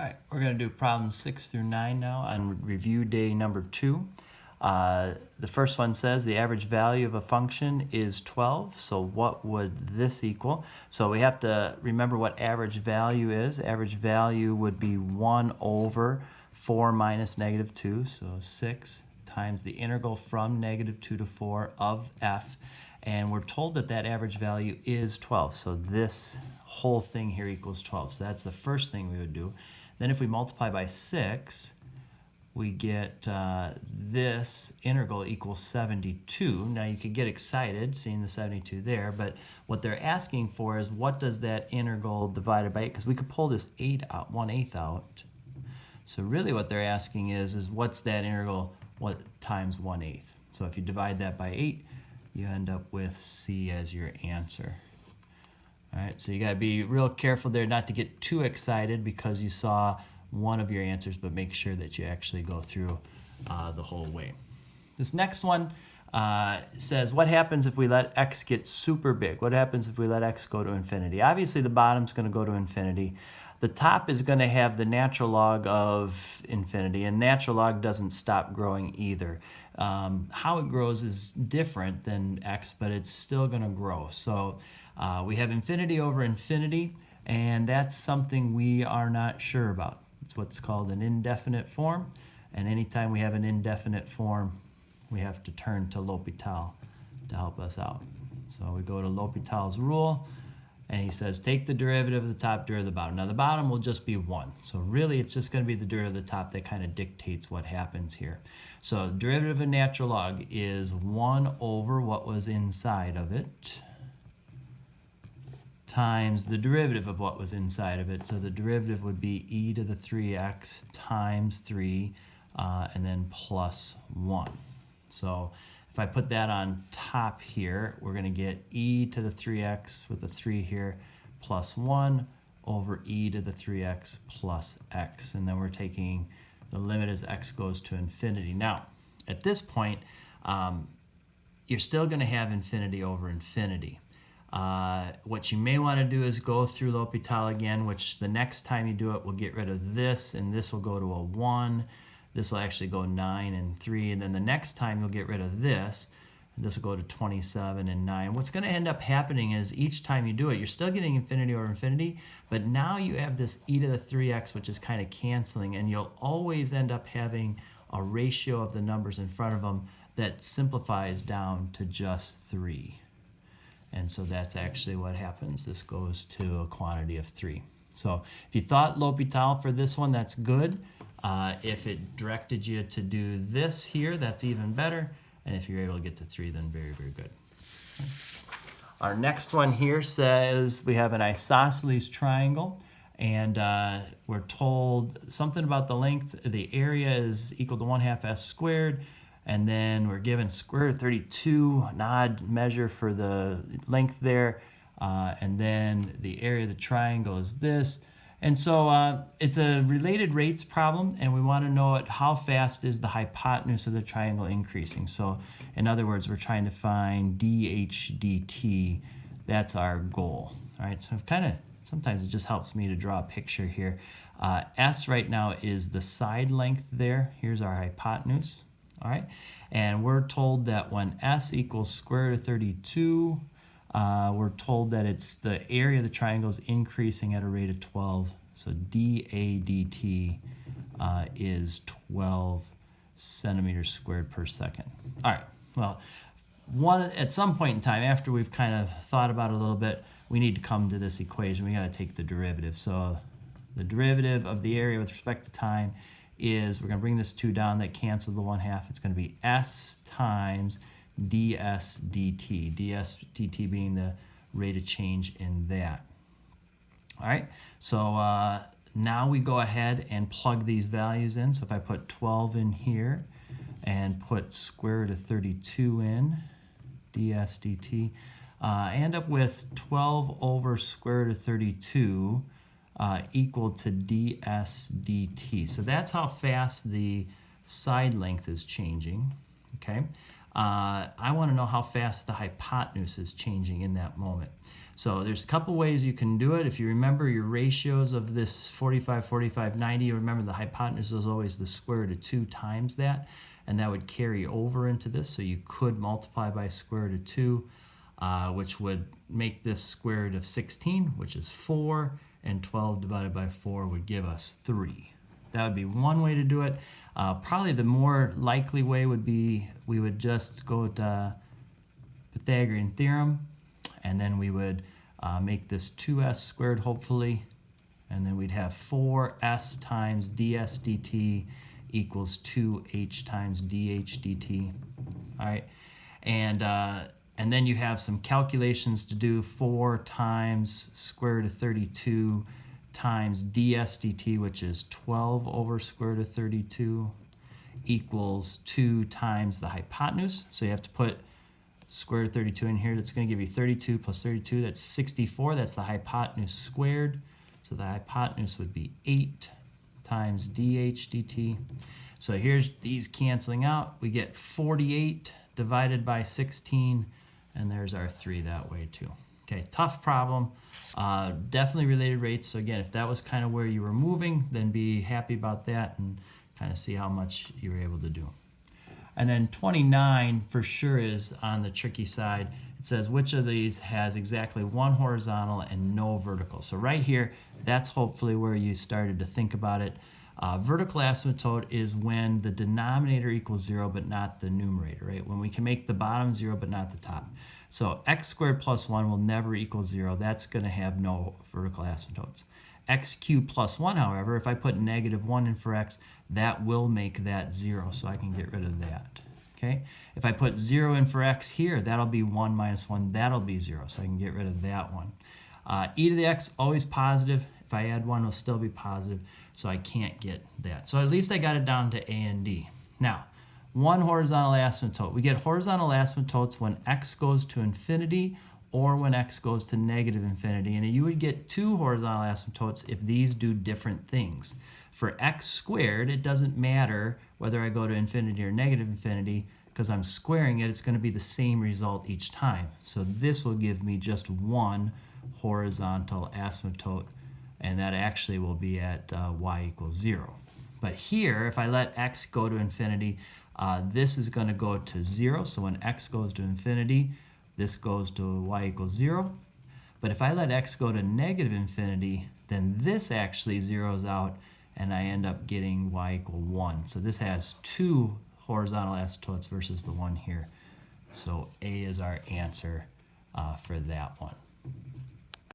right, we're going to do problems 6 through 9 now on review day number 2. The first one says the average value of a function is 12, so what would this equal? So we have to remember what average value is. Average value would be 1 over 4 minus negative 2, so 6 times the integral from negative 2 to 4 of f, and we're told that that average value is 12, so this whole thing here equals 12. So that's the first thing we would do. Then if we multiply by 6, we get this integral equals 72. Now you could get excited seeing the 72 there, but what they're asking for is what does that integral divided by 8, because we could pull this 8 out, 1/8 out. So really what they're asking is what's that integral what times 1/8. So if you divide that by 8, you end up with C as your answer. All right, so you got to be real careful there not to get too excited because you saw one of your answers, but make sure that you actually go through the whole way. This next one says, what happens if we let x get super big? What happens if we let x go to infinity? Obviously, the bottom's going to go to infinity. The top is going to have the natural log of infinity, and natural log doesn't stop growing either. How it grows is different than x, but it's still going to grow. So we have infinity over infinity, and that's something we are not sure about. It's what's called an indefinite form, and anytime we have an indefinite form, we have to turn to L'Hopital to help us out. So we go to L'Hopital's rule, and he says take the derivative of the top, derivative of the bottom. Now the bottom will just be 1, so really it's just going to be the derivative of the top that kind of dictates what happens here. So derivative of natural log is 1 over what was inside of it times the derivative of what was inside of it. So the derivative would be e to the 3x times 3 and then plus 1. So if I put that on top here, we're going to get e to the 3x with the 3 here plus 1 over e to the 3x plus x. And then we're taking the limit as x goes to infinity. Now, at this point, you're still going to have infinity over infinity. What you may want to do is go through L'Hopital again, which the next time you do it will get rid of this, and this will go to a 1. This will actually go 9 and 3, and then the next time you'll get rid of this, and this will go to 27 and 9. What's going to end up happening is each time you do it, you're still getting infinity over infinity, but now you have this e to the 3x, which is kind of canceling, and you'll always end up having a ratio of the numbers in front of them that simplifies down to just 3. And so that's actually what happens. This goes to a quantity of 3. So if you thought L'Hopital for this one, that's good. If it directed you to do this here, that's even better. And if you're able to get to 3, then very, very good. Okay. Our next one here says we have an isosceles triangle, and we're told something about the length. The area is equal to 1/2 s squared. And then we're given square root of 32, an odd measure for the length there. And then the area of the triangle is this. And so it's a related rates problem, and we want to know how fast is the hypotenuse of the triangle increasing. So in other words, we're trying to find dh dt. That's our goal. All right, so sometimes it just helps me to draw a picture here. S right now is the side length there. Here's our hypotenuse. All right, and we're told that when s equals square root of 32, we're told that it's the area of the triangle is increasing at a rate of 12. So dA dt is 12 centimeters squared per second. All right, well, at some point in time, after we've kind of thought about it a little bit, we need to come to this equation. We got to take the derivative. So the derivative of the area with respect to time is, we're going to bring this 2 down, that cancels the 1/2. It's going to be s times ds dt, ds dt being the rate of change in that. All right, so now we go ahead and plug these values in. So if I put 12 in here and put square root of 32 in, ds dt, I end up with 12 over square root of 32 equal to ds dt. So that's how fast the side length is changing, okay? I want to know how fast the hypotenuse is changing in that moment. So there's a couple ways you can do it. If you remember your ratios of this 45, 45, 90, remember the hypotenuse is always the square root of 2 times that, and that would carry over into this. So you could multiply by square root of 2, which would make this square root of 16, which is 4, and 12 divided by 4 would give us 3. That would be one way to do it. Probably the more likely way would be we would just go to Pythagorean theorem, and then we would make this 2s squared, hopefully, and then we'd have 4s times ds dt equals 2h times dh dt. All right, and then you have some calculations to do. 4 times square root of 32 times ds dt, which is 12 over square root of 32, equals 2 times the hypotenuse. So you have to put square root of 32 in here. That's going to give you 32 plus 32. That's 64. That's the hypotenuse squared. So the hypotenuse would be 8 times dh dt. So here's these canceling out. We get 48 divided by 16, and there's our 3 that way too. Okay, tough problem. Definitely related rates. So again, if that was kind of where you were moving, then be happy about that and kind of see how much you were able to do. And then 29 for sure is on the tricky side. It says which of these has exactly one horizontal and no vertical. So right here, that's hopefully where you started to think about it. Vertical asymptote is when the denominator equals 0 but not the numerator, right? When we can make the bottom 0 but not the top. So x squared plus 1 will never equal 0. That's going to have no vertical asymptotes. X cubed plus 1, however, if I put negative 1 in for x, that will make that 0, so I can get rid of that. Okay? If I put 0 in for x here, that'll be 1 minus 1. That'll be 0, so I can get rid of that one. E to the x, always positive. If I add 1, it'll still be positive, so I can't get that. So at least I got it down to a and d. Now, one horizontal asymptote. We get horizontal asymptotes when x goes to infinity or when x goes to negative infinity. And you would get two horizontal asymptotes if these do different things. For x squared, it doesn't matter whether I go to infinity or negative infinity, because I'm squaring it, it's going to be the same result each time. So this will give me just one horizontal asymptote, and that actually will be at y equals 0. But here, if I let x go to infinity, this is going to go to 0. So when x goes to infinity, this goes to y equals 0. But if I let x go to negative infinity, then this actually zeroes out, and I end up getting y equal 1. So this has two horizontal asymptotes versus the one here. So A is our answer for that one.